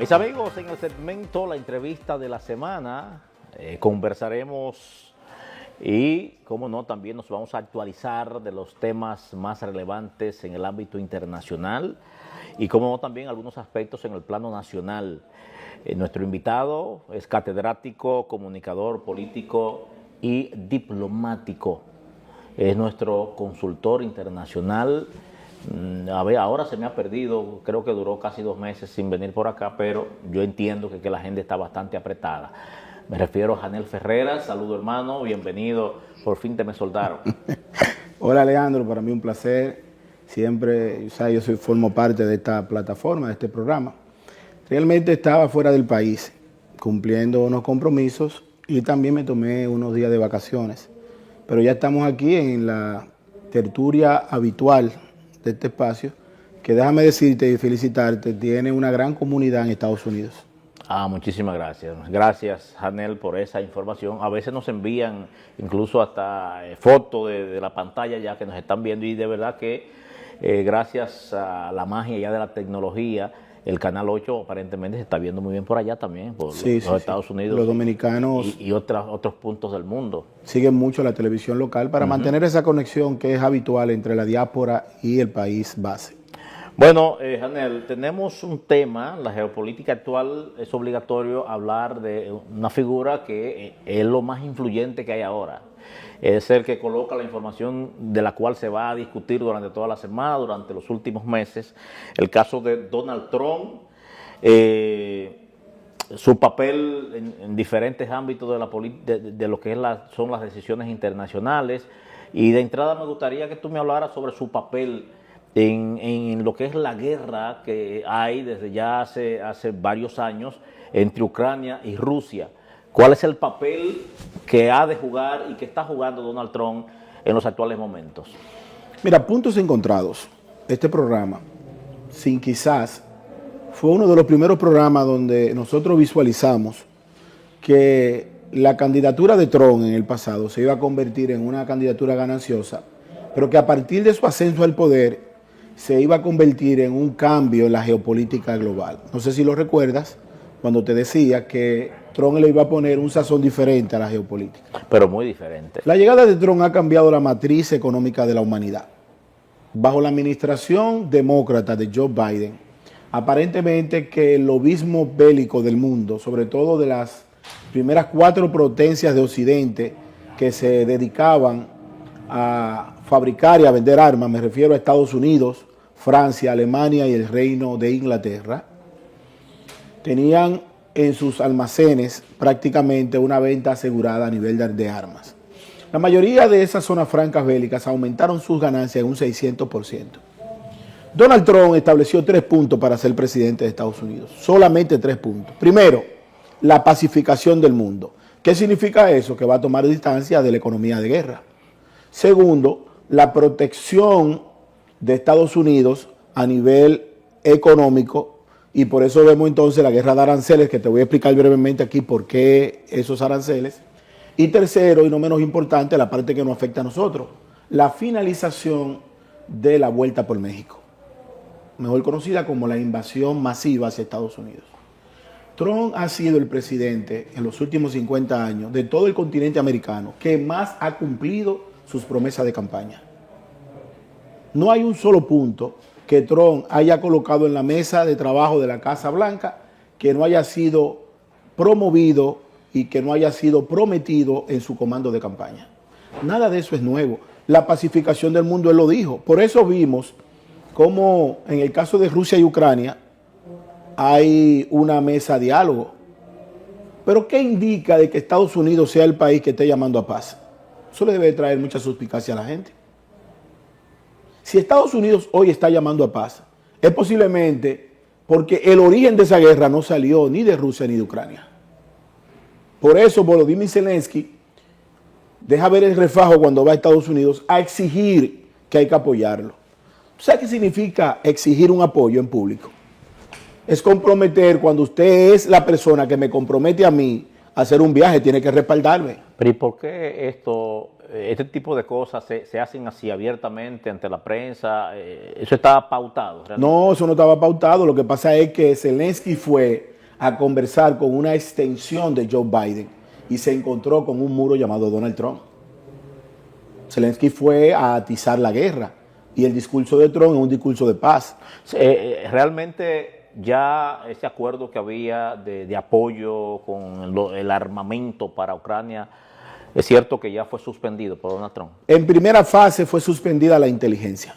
Mis amigos, en el segmento La Entrevista de la Semana conversaremos y, como no, también nos vamos a actualizar de los temas más relevantes en el ámbito internacional y, como no, también algunos aspectos en el plano nacional. Nuestro invitado es catedrático, comunicador político y diplomático. Es nuestro consultor internacional. A ver, ahora se me ha perdido, creo que duró casi 2 meses sin venir por acá, pero yo entiendo que la agenda está bastante apretada. Me refiero a Janel Ferreras. Saludo, hermano, bienvenido, por fin te me soldaron. Hola, Leandro, para mí un placer. Siempre, yo formo parte de esta plataforma, de este programa. Realmente estaba fuera del país, cumpliendo unos compromisos y también me tomé unos días de vacaciones. Pero ya estamos aquí en la tertulia habitual de este espacio, que déjame decirte y felicitarte, tiene una gran comunidad en Estados Unidos. Muchísimas gracias. Gracias, Janel, por esa información. A veces nos envían incluso hasta fotos de la pantalla ya que nos están viendo, y de verdad que gracias a la magia ya de la tecnología, el Canal 8 aparentemente se está viendo muy bien por allá también, por los Estados Unidos. Los dominicanos y otros puntos del mundo siguen mucho la televisión local para mantener esa conexión que es habitual entre la diáspora y el país base. Bueno, Janel, tenemos un tema. La geopolítica actual, es obligatorio hablar de una figura que es lo más influyente que hay ahora. Es el que coloca la información de la cual se va a discutir durante toda la semana, durante los últimos meses. El caso de Donald Trump, su papel en diferentes ámbitos de lo que son las decisiones internacionales. Y de entrada me gustaría que tú me hablaras sobre su papel en lo que es la guerra que hay desde ya hace varios años entre Ucrania y Rusia. ¿Cuál es el papel que ha de jugar y que está jugando Donald Trump en los actuales momentos? Mira, puntos encontrados. Este programa, sin quizás, fue uno de los primeros programas donde nosotros visualizamos que la candidatura de Trump en el pasado se iba a convertir en una candidatura gananciosa, pero que a partir de su ascenso al poder se iba a convertir en un cambio en la geopolítica global. No sé si lo recuerdas, cuando te decía que Trump le iba a poner un sazón diferente a la geopolítica. Pero muy diferente. La llegada de Trump ha cambiado la matriz económica de la humanidad. Bajo la administración demócrata de Joe Biden, aparentemente que el lobismo bélico del mundo, sobre todo de las primeras 4 potencias de Occidente que se dedicaban a fabricar y a vender armas, me refiero a Estados Unidos, Francia, Alemania y el Reino de Inglaterra, tenían en sus almacenes prácticamente una venta asegurada a nivel de armas. La mayoría de esas zonas francas bélicas aumentaron sus ganancias en un 600%. Donald Trump estableció 3 puntos para ser presidente de Estados Unidos, solamente 3 puntos. Primero, la pacificación del mundo. ¿Qué significa eso? Que va a tomar distancia de la economía de guerra. Segundo, la protección de Estados Unidos a nivel económico, y por eso vemos entonces la guerra de aranceles, que te voy a explicar brevemente aquí por qué esos aranceles. Y tercero, y no menos importante, la parte que nos afecta a nosotros, la finalización de la vuelta por México, mejor conocida como la invasión masiva hacia Estados Unidos. Trump ha sido el presidente en los últimos 50 años de todo el continente americano que más ha cumplido sus promesas de campaña. No hay un solo punto que Trump haya colocado en la mesa de trabajo de la Casa Blanca que no haya sido promovido y que no haya sido prometido en su comando de campaña. Nada de eso es nuevo. La pacificación del mundo, él lo dijo. Por eso vimos cómo en el caso de Rusia y Ucrania hay una mesa de diálogo. Pero ¿qué indica de que Estados Unidos sea el país que esté llamando a paz? Eso le debe traer mucha suspicacia a la gente. Si Estados Unidos hoy está llamando a paz, es posiblemente porque el origen de esa guerra no salió ni de Rusia ni de Ucrania. Por eso Volodymyr Zelensky deja ver el refajo cuando va a Estados Unidos a exigir que hay que apoyarlo. ¿Sabes qué significa exigir un apoyo en público? Es comprometer. Cuando usted es la persona que me compromete a mí a hacer un viaje, tiene que respaldarme. Pero ¿y por qué este tipo de cosas se hacen así abiertamente ante la prensa? ¿Eso estaba pautado realmente? No, eso no estaba pautado. Lo que pasa es que Zelensky fue a conversar con una extensión de Joe Biden y se encontró con un muro llamado Donald Trump. Zelensky fue a atizar la guerra y el discurso de Trump es un discurso de paz. Realmente ya ese acuerdo que había de apoyo con el armamento para Ucrania, es cierto que ya fue suspendido por Donald Trump. En primera fase fue suspendida la inteligencia.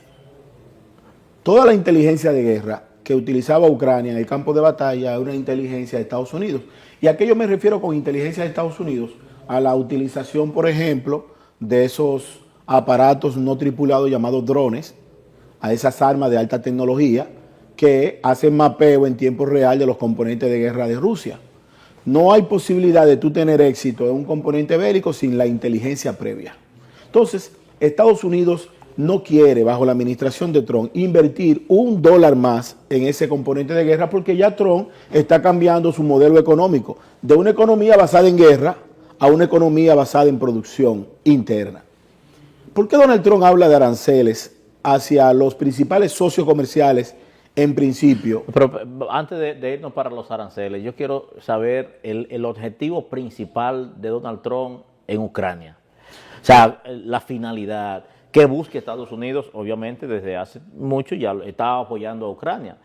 Toda la inteligencia de guerra que utilizaba Ucrania en el campo de batalla es una inteligencia de Estados Unidos. Y a qué yo me refiero con inteligencia de Estados Unidos, a la utilización, por ejemplo, de esos aparatos no tripulados llamados drones, a esas armas de alta tecnología que hacen mapeo en tiempo real de los componentes de guerra de Rusia. No hay posibilidad de tú tener éxito en un componente bélico sin la inteligencia previa. Entonces, Estados Unidos no quiere, bajo la administración de Trump, invertir $1 más en ese componente de guerra porque ya Trump está cambiando su modelo económico de una economía basada en guerra a una economía basada en producción interna. ¿Por qué Donald Trump habla de aranceles hacia los principales socios comerciales en principio? Pero antes de irnos para los aranceles, yo quiero saber el objetivo principal de Donald Trump en Ucrania. O sea, la finalidad que busca Estados Unidos, obviamente desde hace mucho ya está apoyando a Ucrania.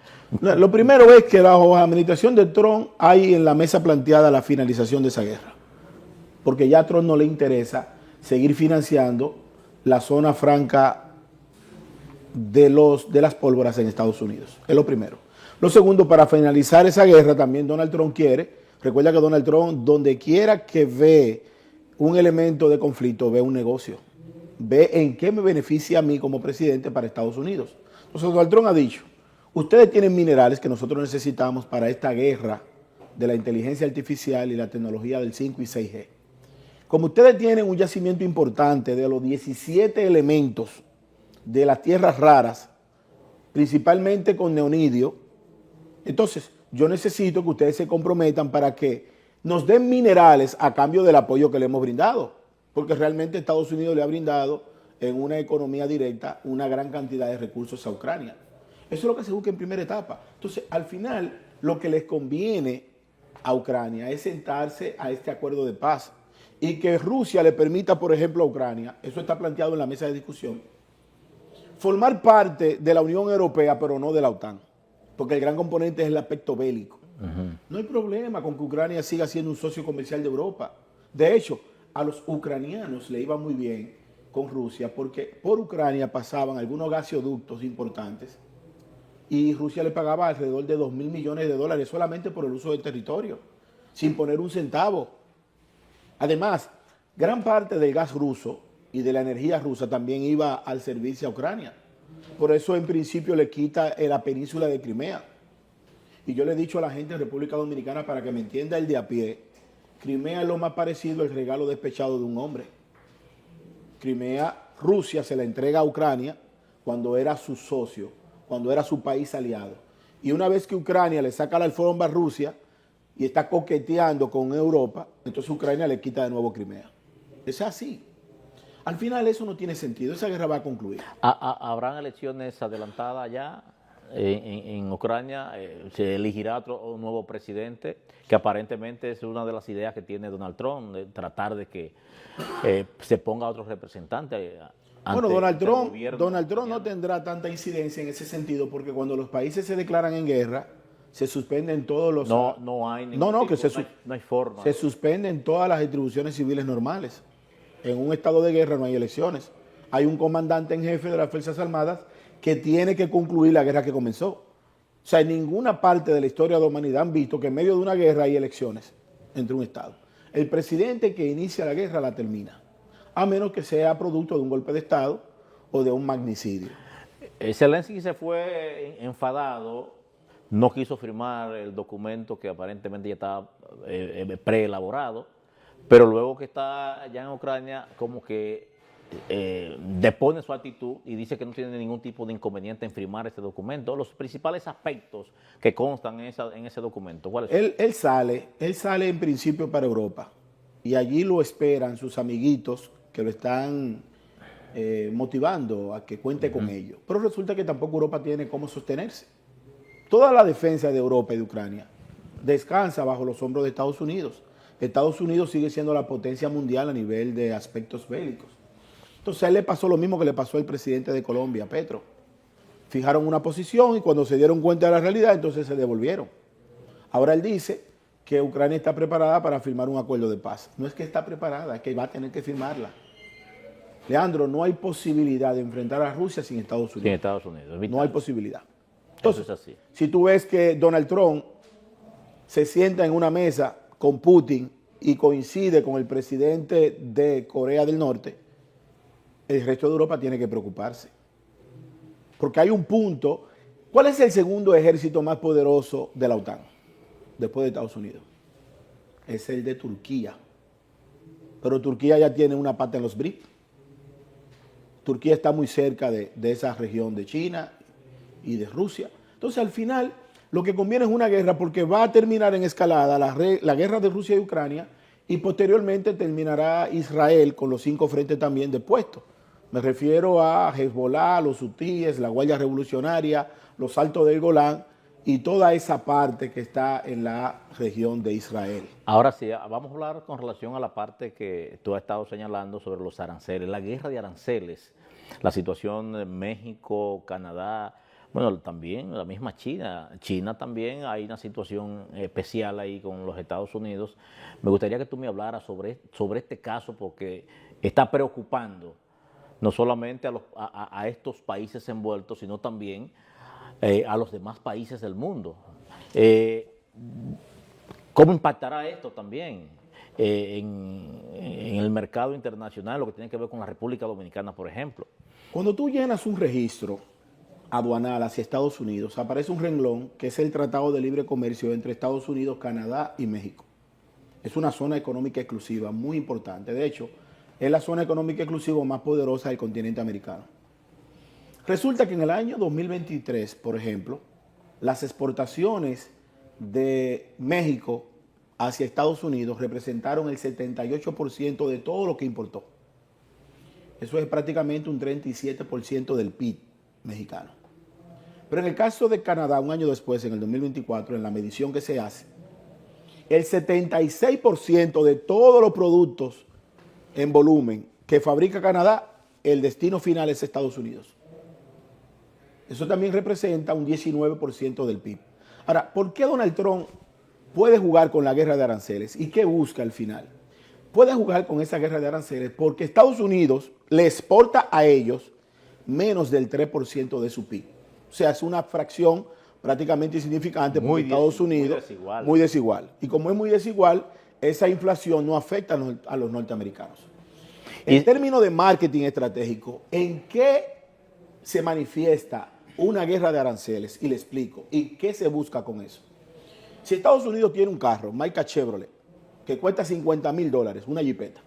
Lo primero es que bajo la administración de Trump hay en la mesa planteada la finalización de esa guerra. Porque ya a Trump no le interesa seguir financiando la zona franca de las pólvoras en Estados Unidos. Es lo primero. Lo segundo, para finalizar esa guerra, también Donald Trump quiere, recuerda que Donald Trump, donde quiera que ve un elemento de conflicto, ve un negocio. Ve en qué me beneficia a mí como presidente para Estados Unidos. Entonces Donald Trump ha dicho, ustedes tienen minerales que nosotros necesitamos para esta guerra de la inteligencia artificial y la tecnología del 5 y 6G. Como ustedes tienen un yacimiento importante de los 17 elementos de las tierras raras, principalmente con neonidio, entonces yo necesito que ustedes se comprometan para que nos den minerales a cambio del apoyo que le hemos brindado, porque realmente Estados Unidos le ha brindado en una economía directa una gran cantidad de recursos a Ucrania. Eso es lo que se busca en primera etapa. Entonces, al final, lo que les conviene a Ucrania es sentarse a este acuerdo de paz y que Rusia le permita, por ejemplo, a Ucrania, eso está planteado en la mesa de discusión, formar parte de la Unión Europea, pero no de la OTAN, porque el gran componente es el aspecto bélico. No hay problema con que Ucrania siga siendo un socio comercial de Europa. De hecho, a los ucranianos le iba muy bien con Rusia porque por Ucrania pasaban algunos gasoductos importantes y Rusia le pagaba alrededor de $2.000 millones solamente por el uso del territorio, sin poner un centavo. Además, gran parte del gas ruso y de la energía rusa también iba al servicio a Ucrania. Por eso en principio le quita la península de Crimea. Y yo le he dicho a la gente de República Dominicana para que me entienda el de a pie, Crimea es lo más parecido al regalo despechado de un hombre. Crimea, Rusia se la entrega a Ucrania cuando era su socio, cuando era su país aliado. Y una vez que Ucrania le saca la alfombra a Rusia y está coqueteando con Europa, entonces Ucrania le quita de nuevo Crimea. Es así. Al final eso no tiene sentido, esa guerra va a concluir. ¿Habrán elecciones adelantadas ya en Ucrania? ¿Se elegirá un nuevo presidente? Que aparentemente es una de las ideas que tiene Donald Trump, de tratar de que se ponga otro representante. Bueno, Donald Trump no tendrá tanta incidencia en ese sentido, porque cuando los países se declaran en guerra, se suspenden todos los... No hay forma. Se suspenden todas las distribuciones civiles normales. En un estado de guerra no hay elecciones. Hay un comandante en jefe de las Fuerzas Armadas que tiene que concluir la guerra que comenzó. O sea, en ninguna parte de la historia de la humanidad han visto que en medio de una guerra hay elecciones entre un estado. El presidente que inicia la guerra la termina, a menos que sea producto de un golpe de estado o de un magnicidio. Zelensky se fue enfadado, no quiso firmar el documento que aparentemente ya estaba preelaborado, pero luego que está allá en Ucrania, como que depone su actitud y dice que no tiene ningún tipo de inconveniente en firmar este documento. Los principales aspectos que constan en ese documento, ¿cuáles son? Él sale en principio para Europa y allí lo esperan sus amiguitos que lo están motivando a que cuente con ellos. Pero resulta que tampoco Europa tiene cómo sostenerse. Toda la defensa de Europa y de Ucrania descansa bajo los hombros de Estados Unidos. Estados Unidos sigue siendo la potencia mundial a nivel de aspectos bélicos. Entonces a él le pasó lo mismo que le pasó al presidente de Colombia, Petro. Fijaron una posición y cuando se dieron cuenta de la realidad, entonces se devolvieron. Ahora él dice que Ucrania está preparada para firmar un acuerdo de paz. No es que está preparada, es que va a tener que firmarla. Leandro, no hay posibilidad de enfrentar a Rusia sin Estados Unidos. Sin Estados Unidos. No hay posibilidad. Entonces, eso es así. Si tú ves que Donald Trump se sienta en una mesa con Putin y coincide con el presidente de Corea del Norte, el resto de Europa tiene que preocuparse. Porque hay un punto. ¿Cuál es el segundo ejército más poderoso de la OTAN? Después de Estados Unidos. Es el de Turquía. Pero Turquía ya tiene una pata en los BRICS. Turquía está muy cerca de esa región de China y de Rusia. Entonces, al final, lo que conviene es una guerra porque va a terminar en escalada la guerra de Rusia y Ucrania y posteriormente terminará Israel con los 5 frentes también depuestos. Me refiero a Hezbollah, los hutíes, la Guardia Revolucionaria, los Altos del Golán y toda esa parte que está en la región de Israel. Ahora sí, vamos a hablar con relación a la parte que tú has estado señalando sobre los aranceles, la guerra de aranceles, la situación de México, Canadá, bueno, también la misma China. China también hay una situación especial ahí con los Estados Unidos. Me gustaría que tú me hablaras sobre este caso porque está preocupando no solamente a estos países envueltos, sino también a los demás países del mundo. ¿Cómo impactará esto también en el mercado internacional, lo que tiene que ver con la República Dominicana, por ejemplo? Cuando tú llenas un registro aduanal hacia Estados Unidos, aparece un renglón que es el Tratado de Libre Comercio entre Estados Unidos, Canadá y México. Es una zona económica exclusiva muy importante. De hecho, es la zona económica exclusiva más poderosa del continente americano. Resulta que en el año 2023, por ejemplo, las exportaciones de México hacia Estados Unidos representaron el 78% de todo lo que importó. Eso es prácticamente un 37% del PIB mexicano. Pero en el caso de Canadá, un año después, en el 2024, en la medición que se hace, el 76% de todos los productos en volumen que fabrica Canadá, el destino final es Estados Unidos. Eso también representa un 19% del PIB. Ahora, ¿por qué Donald Trump puede jugar con la guerra de aranceles? ¿Y qué busca al final? Puede jugar con esa guerra de aranceles porque Estados Unidos le exporta a ellos menos del 3% de su PIB. O sea, es una fracción prácticamente insignificante porque Estados Unidos muy desigual. Y como es muy desigual, esa inflación no afecta a los norteamericanos. En términos de marketing estratégico, ¿en qué se manifiesta una guerra de aranceles? Y le explico. ¿Y qué se busca con eso? Si Estados Unidos tiene un carro, marca Chevrolet, que cuesta $50,000, una jipeta,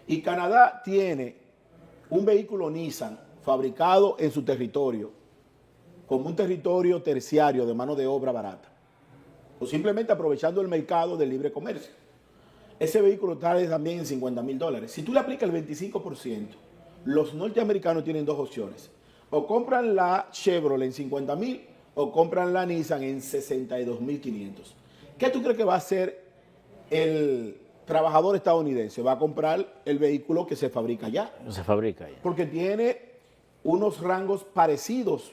y Canadá tiene un vehículo Nissan fabricado en su territorio, como un territorio terciario de mano de obra barata, o simplemente aprovechando el mercado del libre comercio, ese vehículo sale también en $50,000. Si tú le aplicas el 25%, los norteamericanos tienen 2 opciones. O compran la Chevrolet en 50,000 o compran la Nissan en 62,500. ¿Qué tú crees que va a hacer el trabajador estadounidense? Va a comprar el vehículo que se fabrica allá. Se fabrica allá. Porque tiene unos rangos parecidos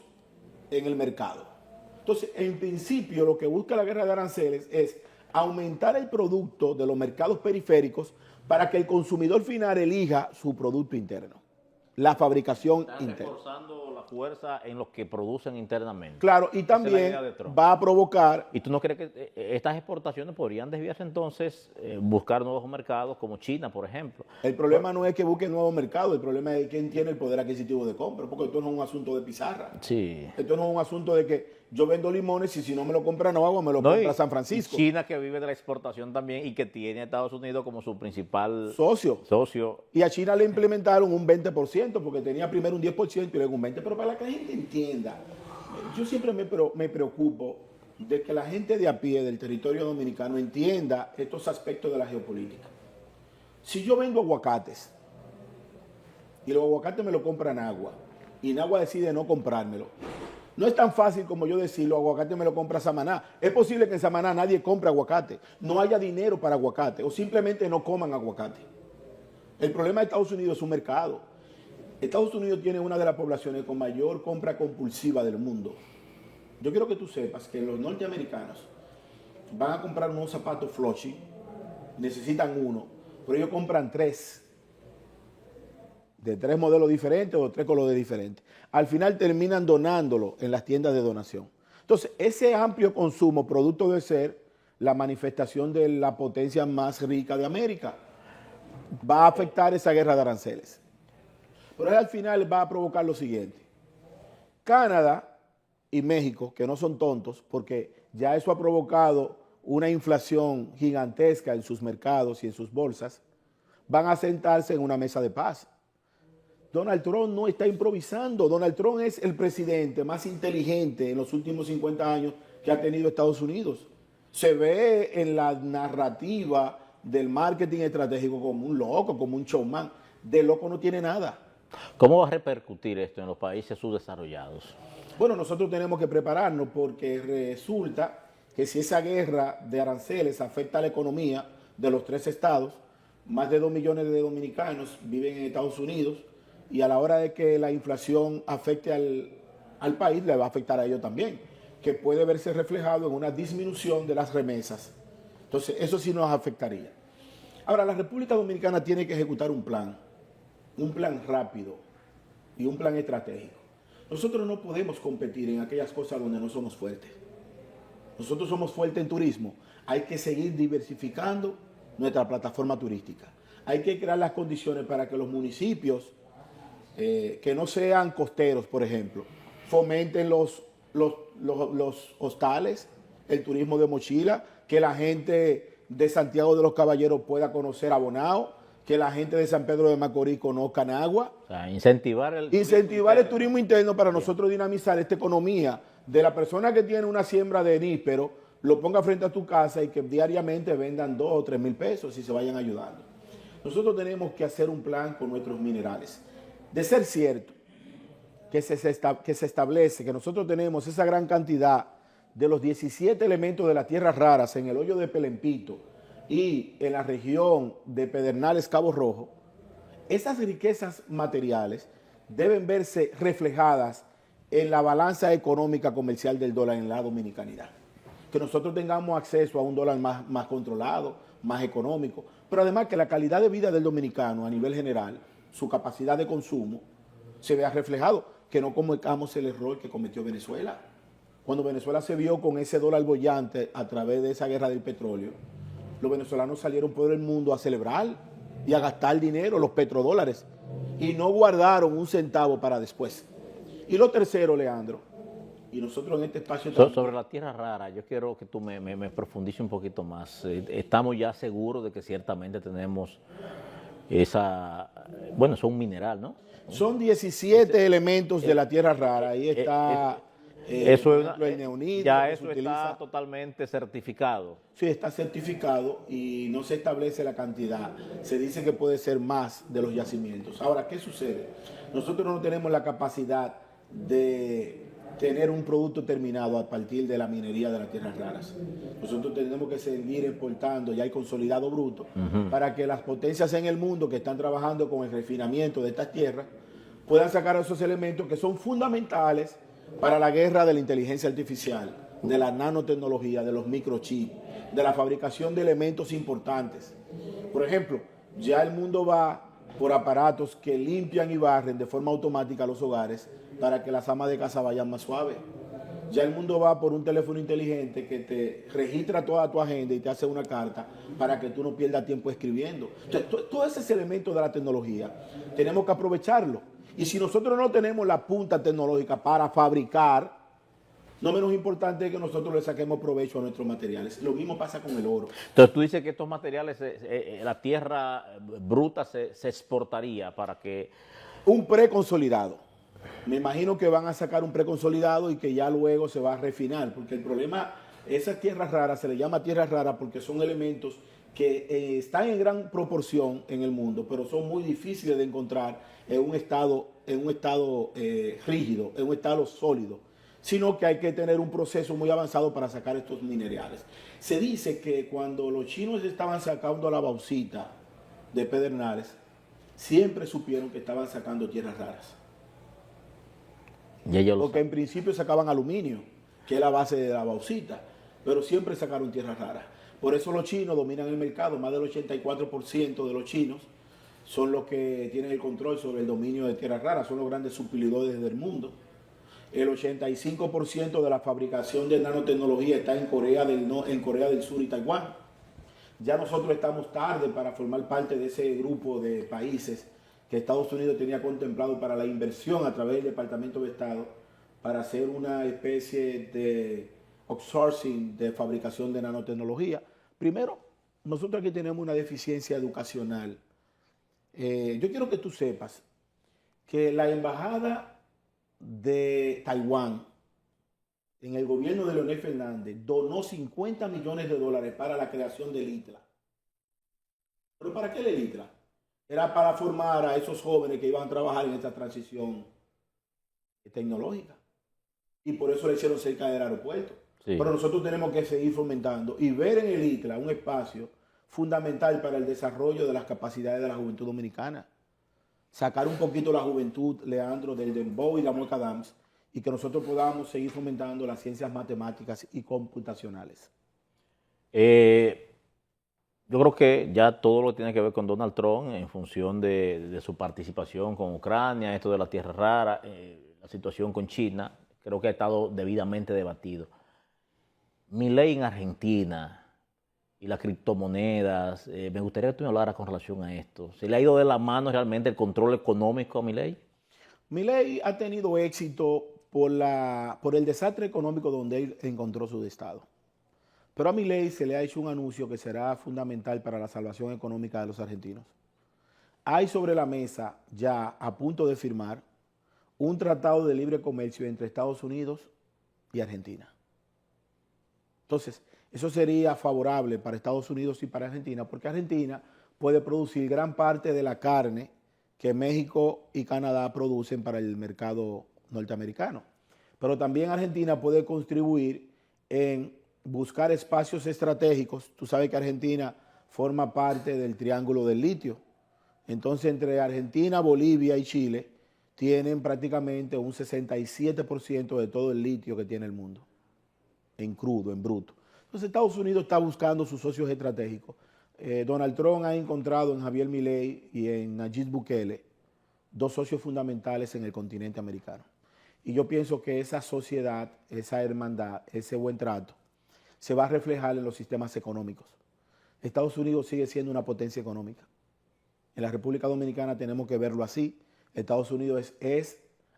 en el mercado. Entonces, en principio, lo que busca la guerra de aranceles es aumentar el producto de los mercados periféricos para que el consumidor final elija su producto interno, la fabricación interna. Reforzando la fuerza en los que producen internamente. Claro, y también va a provocar... ¿Y tú no crees que estas exportaciones podrían desviarse entonces, buscar nuevos mercados como China, por ejemplo? El problema no es que busquen nuevos mercados, el problema es quién tiene el poder adquisitivo de compra, porque esto no es un asunto de pizarra. Sí. Esto no es un asunto de que yo vendo limones y si no me lo compra Nueva, me lo compra San Francisco. Y China, que vive de la exportación también y que tiene a Estados Unidos como su principal socio. Y a China le implementaron un 20%, porque tenía primero un 10% y luego un 20%. Pero para que la gente entienda, yo siempre me preocupo de que la gente de a pie del territorio dominicano entienda estos aspectos de la geopolítica. Si yo vendo aguacates y los aguacates me lo compran Agua y Nagua decide no comprármelo, No es tan fácil como yo decirlo, aguacate me lo compra Samaná. Es posible que en Samaná nadie compre aguacate, no haya dinero para aguacate o simplemente no coman aguacate. El problema de Estados Unidos es un mercado. Estados Unidos tiene una de las poblaciones con mayor compra compulsiva del mundo. Yo quiero que tú sepas que los norteamericanos van a comprar unos zapatos Floshy, necesitan uno, pero ellos compran tres, de tres modelos diferentes o tres colores diferentes. Al final terminan donándolo en las tiendas de donación. Entonces, ese amplio consumo, producto de ser la manifestación de la potencia más rica de América, va a afectar esa guerra de aranceles. Pero al final va a provocar lo siguiente. Canadá y México, que no son tontos, porque ya eso ha provocado una inflación gigantesca en sus mercados y en sus bolsas, van a sentarse en una mesa de paz. Donald Trump no está improvisando. Donald Trump es el presidente más inteligente en los últimos 50 años que ha tenido Estados Unidos. Se ve en la narrativa del marketing estratégico como un loco, como un showman. De loco no tiene nada. ¿Cómo va a repercutir esto en los países subdesarrollados? Bueno, nosotros tenemos que prepararnos porque resulta que si esa guerra de aranceles afecta a la economía de los tres estados, más de 2 millones de dominicanos viven en Estados Unidos y a la hora de que la inflación afecte al país, le va a afectar a ellos también, que puede verse reflejado en una disminución de las remesas. Entonces, eso sí nos afectaría. Ahora, la República Dominicana tiene que ejecutar un plan rápido y un plan estratégico. Nosotros no podemos competir en aquellas cosas donde no somos fuertes. Nosotros somos fuertes en turismo. Hay que seguir diversificando nuestra plataforma turística. Hay que crear las condiciones para que los municipios que no sean costeros, por ejemplo, fomenten los hostales, el turismo de mochila, que la gente de Santiago de los Caballeros pueda conocer a Bonao, que la gente de San Pedro de Macorís conozca Nagua. O sea, incentivar el turismo interno para nosotros dinamizar esta economía de la persona que tiene una siembra de níspero, lo ponga frente a tu casa y que diariamente vendan 2 o 3 mil pesos y se vayan ayudando. Nosotros tenemos que hacer un plan con nuestros minerales. De ser cierto que se establece que nosotros tenemos esa gran cantidad de los 17 elementos de las tierras raras en el hoyo de Pelempito y en la región de Pedernales, Cabo Rojo, esas riquezas materiales deben verse reflejadas en la balanza económica comercial del dólar en la dominicanidad. Que nosotros tengamos acceso a un dólar más controlado, más económico, pero además que la calidad de vida del dominicano a nivel general, su capacidad de consumo, se vea reflejado, que no cometamos el error que cometió Venezuela. Cuando Venezuela se vio con ese dólar bollante a través de esa guerra del petróleo, los venezolanos salieron por el mundo a celebrar y a gastar dinero, los petrodólares, y no guardaron un centavo para después. Y lo tercero, Leandro, y nosotros en este espacio... Sobre la tierra rara, yo quiero que tú me profundices un poquito más. Estamos ya seguros de que ciertamente tenemos esa... Bueno, es un mineral, ¿no? Son 17 elementos de la tierra rara. Ahí está... eso es el neonito, ya eso está totalmente certificado. Sí, está certificado y no se establece la cantidad. Se dice que puede ser más de los yacimientos. Ahora, ¿qué sucede? Nosotros no tenemos la capacidad de tener un producto terminado a partir de la minería de las tierras raras. Nosotros tenemos que seguir exportando, ya hay consolidado bruto, para que las potencias en el mundo que están trabajando con el refinamiento de estas tierras puedan sacar esos elementos que son fundamentales para la guerra de la inteligencia artificial, de la nanotecnología, de los microchips, de la fabricación de elementos importantes. Por ejemplo, ya el mundo va por aparatos que limpian y barren de forma automática los hogares para que las amas de casa vayan más suaves. Ya el mundo va por un teléfono inteligente que te registra toda tu agenda y te hace una carta para que tú no pierdas tiempo escribiendo. Entonces, todo ese elemento de la tecnología tenemos que aprovecharlo. Y si nosotros no tenemos la punta tecnológica para fabricar, no menos importante es que nosotros le saquemos provecho a nuestros materiales. Lo mismo pasa con el oro. Entonces tú dices que estos materiales, la tierra bruta se exportaría para que... Un preconsolidado. Me imagino que van a sacar un preconsolidado y que ya luego se va a refinar, porque el problema, esas tierras raras, se le llama tierras raras porque son elementos que están en gran proporción en el mundo, pero son muy difíciles de encontrar en un estado rígido, en un estado sólido. sino que hay que tener un proceso muy avanzado para sacar estos minerales. Se dice que cuando los chinos estaban sacando la bauxita de Pedernales, siempre supieron que estaban sacando tierras raras. Porque en principio sacaban aluminio, que es la base de la bauxita, pero siempre sacaron tierras raras. Por eso los chinos dominan el mercado, más del 84% de los chinos son los que tienen el control sobre el dominio de tierras raras, son los grandes suplidores del mundo. El 85% de la fabricación de nanotecnología está en Corea del Sur y Taiwán. Ya nosotros estamos tarde para formar parte de ese grupo de países que Estados Unidos tenía contemplado para la inversión a través del Departamento de Estado para hacer una especie de outsourcing de fabricación de nanotecnología. Primero, nosotros aquí tenemos una deficiencia educacional. Yo quiero que tú sepas que la embajada de Taiwán en el gobierno de Leonel Fernández donó $50 millones para la creación del ITLA. ¿Pero para qué el ITLA? Era para formar a esos jóvenes que iban a trabajar en esta transición tecnológica. Y por eso le hicieron cerca del aeropuerto. Sí. Pero nosotros tenemos que seguir fomentando y ver en el ITLA un espacio fundamental para el desarrollo de las capacidades de la juventud dominicana. Sacar un poquito la juventud, Leandro, del dembow y la mueca dance, y que nosotros podamos seguir fomentando las ciencias matemáticas y computacionales. Yo creo que ya todo lo que tiene que ver con Donald Trump en función de su participación con Ucrania, esto de la tierra rara, la situación con China, creo que ha estado debidamente debatido. Milei en Argentina y las criptomonedas, me gustaría que tú me hablaras con relación a esto. ¿Se le ha ido de la mano realmente el control económico a Milei? Milei ha tenido éxito por el desastre económico donde él encontró su estado. Pero a Milei se le ha hecho un anuncio que será fundamental para la salvación económica de los argentinos. Hay sobre la mesa, ya a punto de firmar, un tratado de libre comercio entre Estados Unidos y Argentina. Entonces, eso sería favorable para Estados Unidos y para Argentina, porque Argentina puede producir gran parte de la carne que México y Canadá producen para el mercado norteamericano. Pero también Argentina puede contribuir en buscar espacios estratégicos. Tú sabes que Argentina forma parte del Triángulo del Litio. Entonces, entre Argentina, Bolivia y Chile tienen prácticamente un 67% de todo el litio que tiene el mundo, en crudo, en bruto. Entonces, Estados Unidos está buscando sus socios estratégicos. Donald Trump ha encontrado en Javier Milei y en Nayib Bukele dos socios fundamentales en el continente americano. Y yo pienso que esa sociedad, esa hermandad, ese buen trato, se va a reflejar en los sistemas económicos. Estados Unidos sigue siendo una potencia económica. En la República Dominicana tenemos que verlo así. Estados Unidos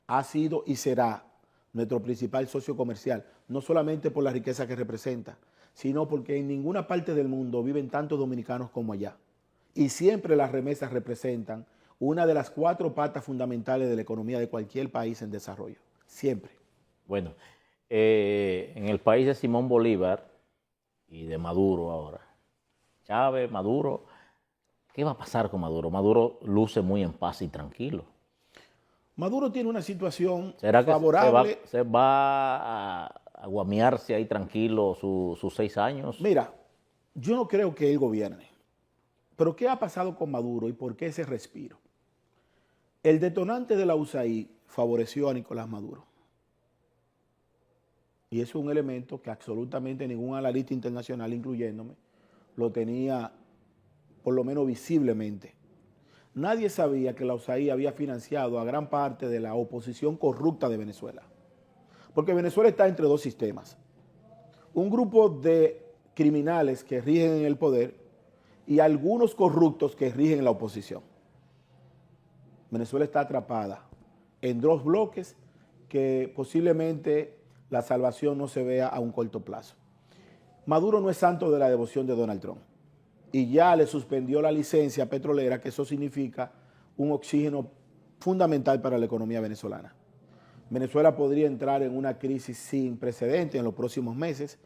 ha sido y será nuestro principal socio comercial, no solamente por la riqueza que representa, sino porque en ninguna parte del mundo viven tantos dominicanos como allá. Y siempre las remesas representan una de las 4 patas fundamentales de la economía de cualquier país en desarrollo. Siempre. Bueno, en el país de Simón Bolívar y de Maduro ahora, Chávez, Maduro, ¿qué va a pasar con Maduro? Maduro luce muy en paz y tranquilo. Maduro tiene una situación favorable. ¿Se va a guamearse ahí tranquilo sus 6 años? Mira, yo no creo que él gobierne. Pero ¿qué ha pasado con Maduro y por qué ese respiro? El detonante de la USAID favoreció a Nicolás Maduro. Y eso es un elemento que absolutamente ningún analista internacional, incluyéndome, lo tenía por lo menos visiblemente. Nadie sabía que la USAID había financiado a gran parte de la oposición corrupta de Venezuela. Porque Venezuela está entre 2 sistemas. Un grupo de criminales que rigen en el poder y algunos corruptos que rigen en la oposición. Venezuela está atrapada en 2 bloques que posiblemente la salvación no se vea a un corto plazo. Maduro no es santo de la devoción de Donald Trump y ya le suspendió la licencia petrolera, que eso significa un oxígeno fundamental para la economía venezolana. Venezuela podría entrar en una crisis sin precedentes en los próximos meses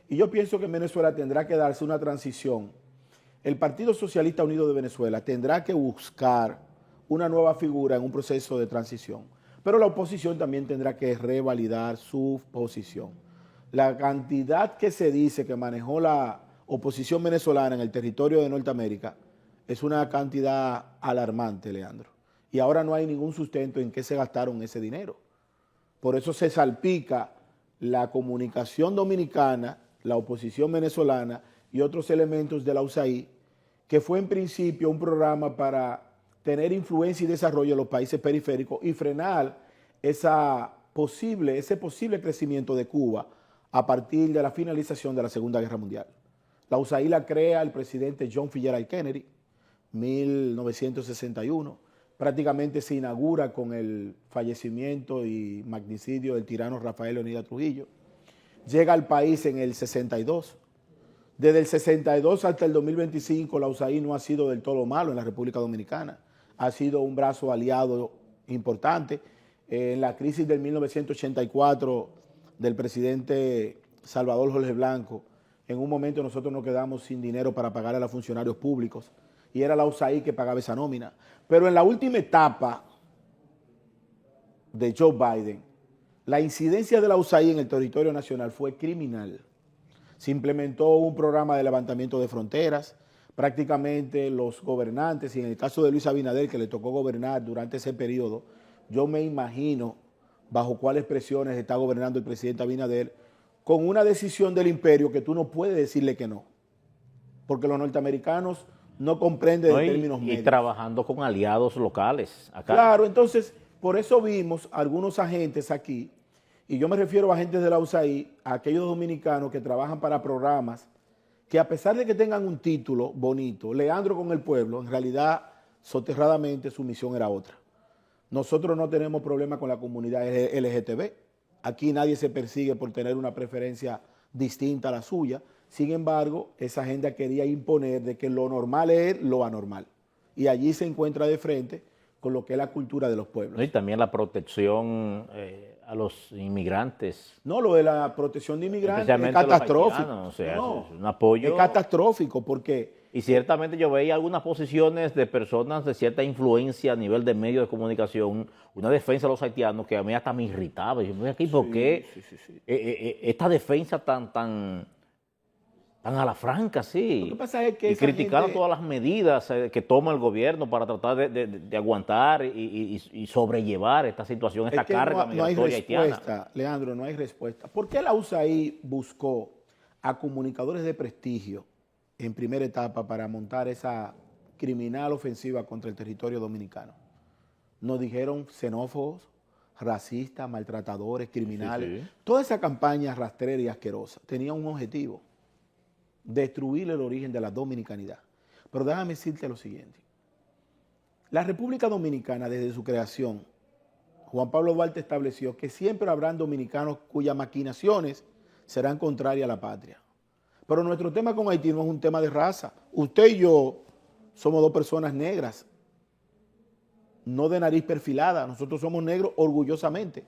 y yo pienso que en Venezuela tendrá que darse una transición. El Partido Socialista Unido de Venezuela tendrá que buscar una nueva figura en un proceso de transición Pero la oposición también tendrá que revalidar su posición. La cantidad que se dice que manejó la oposición venezolana en el territorio de Norteamérica es una cantidad alarmante, Leandro. Y ahora no hay ningún sustento en qué se gastaron ese dinero. Por eso se salpica la comunicación dominicana, la oposición venezolana y otros elementos de la USAID, que fue en principio un programa para tener influencia y desarrollo en los países periféricos y frenar ese posible crecimiento de Cuba a partir de la finalización de la Segunda Guerra Mundial. La USAID la crea el presidente John Fitzgerald Kennedy, 1961. Prácticamente se inaugura con el fallecimiento y magnicidio del tirano Rafael Leónidas Trujillo. Llega al país en el 62. Desde el 62 hasta el 2025, la USAID no ha sido del todo malo en la República Dominicana. Ha sido un brazo aliado importante. En la crisis del 1984 del presidente Salvador Jorge Blanco, en un momento nosotros nos quedamos sin dinero para pagar a los funcionarios públicos y era la USAID que pagaba esa nómina. Pero en la última etapa de Joe Biden, la incidencia de la USAID en el territorio nacional fue criminal. Se implementó un programa de levantamiento de fronteras. Prácticamente los gobernantes, y en el caso de Luis Abinader, que le tocó gobernar durante ese periodo, yo me imagino bajo cuáles presiones está gobernando el presidente Abinader, con una decisión del imperio que tú no puedes decirle que no, porque los norteamericanos no comprenden de términos medios. Y trabajando con aliados locales acá. Claro, entonces, por eso vimos algunos agentes aquí, y yo me refiero a agentes de la USAID, a aquellos dominicanos que trabajan para programas que a pesar de que tengan un título bonito, Leandro con el pueblo, en realidad, soterradamente, su misión era otra. Nosotros no tenemos problema con la comunidad LGTB. Aquí nadie se persigue por tener una preferencia distinta a la suya. Sin embargo, esa agenda quería imponer de que lo normal es lo anormal. Y allí se encuentra de frente con lo que es la cultura de los pueblos. Y también la protección a los inmigrantes. No, lo de la protección de inmigrantes es catastrófico. O sea, no, es un apoyo. Es catastrófico porque... Y ciertamente yo veía algunas posiciones de personas de cierta influencia a nivel de medios de comunicación, una defensa de los haitianos que a mí hasta me irritaba. Yo me aquí, ¿por qué esta defensa tan a la franca, sí? Lo que pasa es que y criticaron todas las medidas que toma el gobierno para tratar de aguantar y sobrellevar esta situación, esta carga migratoria haitiana. No hay respuesta, Leandro, no hay respuesta. ¿Por qué la USAID buscó a comunicadores de prestigio en primera etapa para montar esa criminal ofensiva contra el territorio dominicano? Nos dijeron xenófobos, racistas, maltratadores, criminales. Sí. Toda esa campaña rastrera y asquerosa tenía un objetivo: destruir el origen de la dominicanidad. Pero déjame decirte lo siguiente. La República Dominicana, desde su creación, Juan Pablo Duarte estableció que siempre habrán dominicanos cuyas maquinaciones serán contrarias a la patria. Pero nuestro tema con Haití no es un tema de raza. Usted y yo somos dos personas negras, no de nariz perfilada. Nosotros somos negros orgullosamente.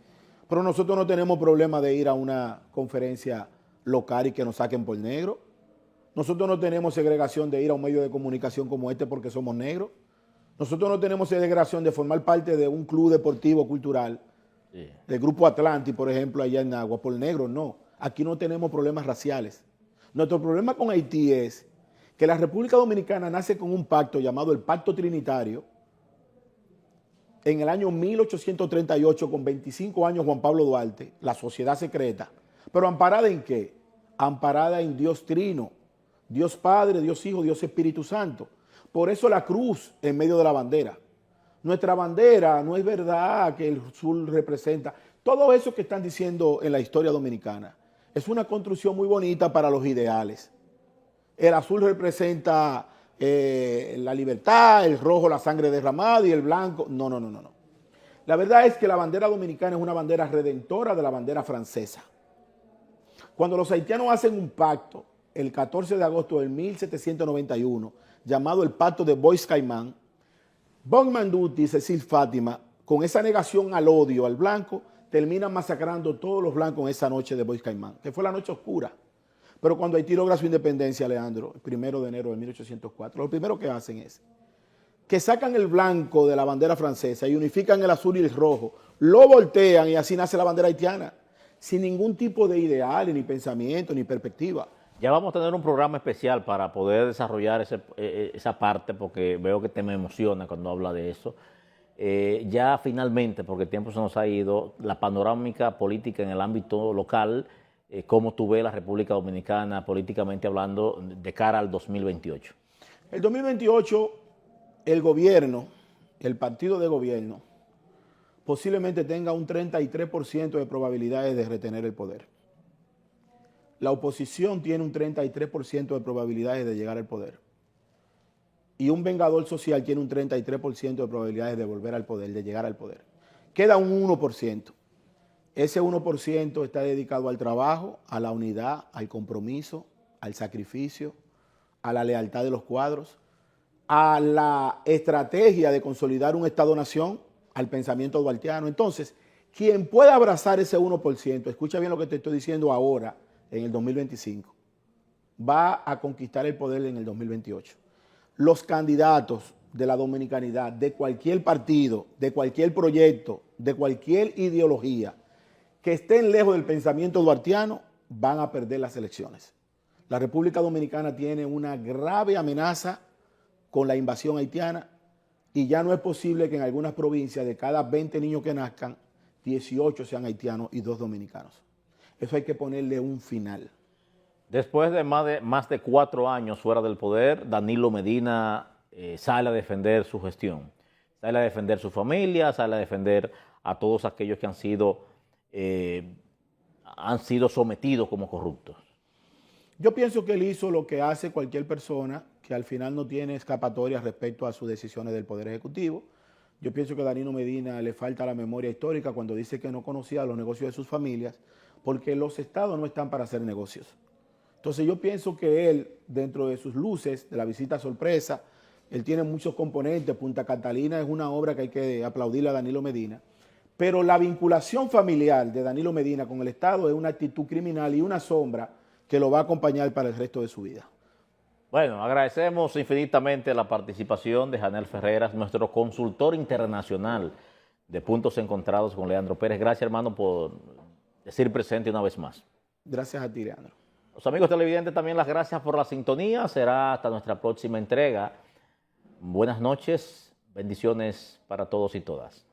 Pero nosotros no tenemos problema de ir a una conferencia local y que nos saquen por negro. Nosotros no tenemos segregación de ir a un medio de comunicación como este porque somos negros. Nosotros no tenemos segregación de formar parte de un club deportivo cultural, del Grupo Atlanti, por ejemplo, allá en Agua, por negros. No, aquí no tenemos problemas raciales. Nuestro problema con Haití es que la República Dominicana nace con un pacto llamado el Pacto Trinitario en el año 1838, con 25 años Juan Pablo Duarte, la sociedad secreta. ¿Pero amparada en qué? Amparada en Dios Trino, Dios Padre, Dios Hijo, Dios Espíritu Santo. Por eso la cruz en medio de la bandera. Nuestra bandera no es verdad que el azul representa. Todo eso que están diciendo en la historia dominicana es una construcción muy bonita para los ideales. El azul representa la libertad, el rojo la sangre derramada y el blanco. No. La verdad es que la bandera dominicana es una bandera redentora de la bandera francesa. Cuando los haitianos hacen un pacto el 14 de agosto de 1791, llamado el Pacto de Bois-Caimán, Bon Manduti y Cecil Fátima, con esa negación al odio al blanco, terminan masacrando todos los blancos en esa noche de Bois-Caimán, que fue la noche oscura. Pero cuando Haití logra su independencia, Leandro, el 1 de enero de 1804, lo primero que hacen es que sacan el blanco de la bandera francesa y unifican el azul y el rojo lo voltean y así nace la bandera haitiana, sin ningún tipo de ideal, ni pensamiento, ni perspectiva. Ya vamos a tener un programa especial para poder desarrollar esa parte, porque veo que te me emociona cuando habla de eso. Ya finalmente, porque el tiempo se nos ha ido, la panorámica política en el ámbito local, cómo tú ves la República Dominicana políticamente hablando de cara al 2028. El 2028, el gobierno, el partido de gobierno, posiblemente tenga un 33% de probabilidades de retener el poder. La oposición tiene un 33% de probabilidades de llegar al poder. Y un vengador social tiene un 33% de probabilidades de volver al poder, de llegar al poder. Queda un 1%. Ese 1% está dedicado al trabajo, a la unidad, al compromiso, al sacrificio, a la lealtad de los cuadros, a la estrategia de consolidar un Estado-nación, al pensamiento duartiano. Entonces, quien pueda abrazar ese 1%, escucha bien lo que te estoy diciendo ahora, en el 2025, va a conquistar el poder en el 2028. Los candidatos de la dominicanidad, de cualquier partido, de cualquier proyecto, de cualquier ideología, que estén lejos del pensamiento duartiano, van a perder las elecciones. La República Dominicana tiene una grave amenaza con la invasión haitiana y ya no es posible que en algunas provincias de cada 20 niños que nazcan, 18 sean haitianos y 2 dominicanos. Eso hay que ponerle un final. Después de más de 4 años fuera del poder, Danilo Medina sale a defender su gestión, sale a defender su familia, sale a defender a todos aquellos que han sido sometidos como corruptos. Yo pienso que él hizo lo que hace cualquier persona que al final no tiene escapatoria respecto a sus decisiones del Poder Ejecutivo. Yo pienso que a Danilo Medina le falta la memoria histórica cuando dice que no conocía los negocios de sus familias, porque los estados no están para hacer negocios. Entonces yo pienso que él, dentro de sus luces, de la visita sorpresa, él tiene muchos componentes. Punta Catalina es una obra que hay que aplaudirle a Danilo Medina, pero la vinculación familiar de Danilo Medina con el Estado es una actitud criminal y una sombra que lo va a acompañar para el resto de su vida. Bueno, agradecemos infinitamente la participación de Janel Ferreras, nuestro consultor internacional de Puntos Encontrados con Leandro Pérez. Gracias, hermano, por decir presente una vez más. Gracias a ti, Leandro. Los amigos televidentes, también las gracias por la sintonía. Será hasta nuestra próxima entrega. Buenas noches, bendiciones para todos y todas.